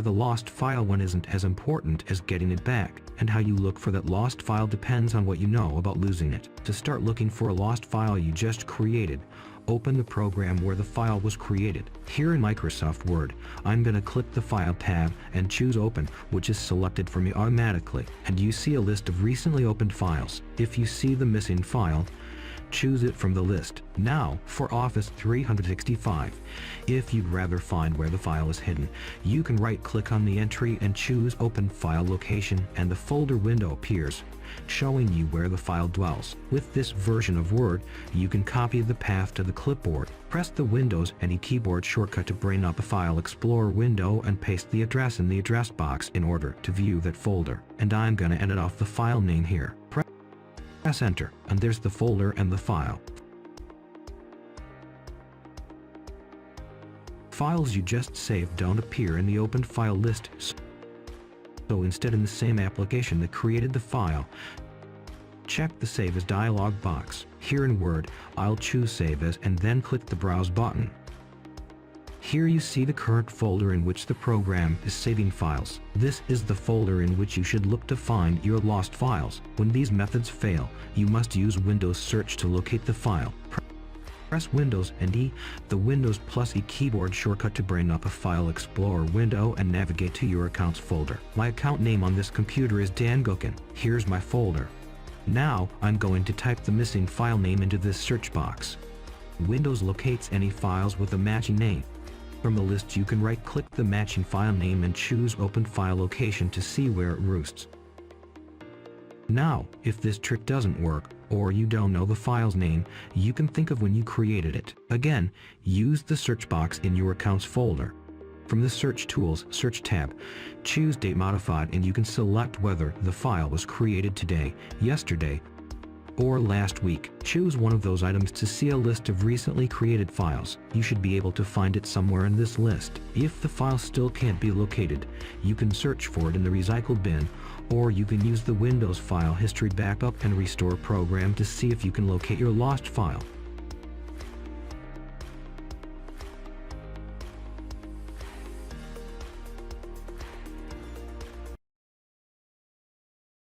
the lost file when isn't as important as getting it back, and how you look for that lost file depends on what you know about losing it. To start looking for a lost file you just created, open the program where the file was created. Here in Microsoft Word, I'm going to click the File tab and choose Open, which is selected for me automatically, and you see a list of recently opened files. If you see the missing file, choose it from the list. Now, for Office 365, if you'd rather find where the file is hidden, you can right-click on the entry and choose Open File Location, and the folder window appears, showing you where the file dwells. With this version of Word, you can copy the path to the clipboard, press the Windows any keyboard shortcut to bring up a File Explorer window, and paste the address in the address box in order to view that folder. And I'm going to edit off the file name here. Press Enter, and there's the folder and the file. Files you just saved don't appear in the opened file list, so instead in the same application that created the file, check the Save As dialog box. Here in Word, I'll choose Save As and then click the Browse button. Here you see the current folder in which the program is saving files. This is the folder in which you should look to find your lost files. When these methods fail, you must use Windows Search to locate the file. Press Windows and E, the Windows plus E keyboard shortcut to bring up a File Explorer window and navigate to your account's folder. My account name on this computer is Dan Gookin. Here's my folder. Now, I'm going to type the missing file name into this search box. Windows locates any files with a matching name. From the list you can right-click the matching file name and choose Open File Location to see where it roosts. Now, if this trick doesn't work, or you don't know the file's name, you can think of when you created it. Again, use the search box in your account's folder. From the Search Tools Search tab, choose Date Modified and you can select whether the file was created today, yesterday, or last week. Choose one of those items to see a list of recently created files. You should be able to find it somewhere in this list. If the file still can't be located, you can search for it in the recycle bin, or you can use the Windows File History Backup and Restore program to see if you can locate your lost file.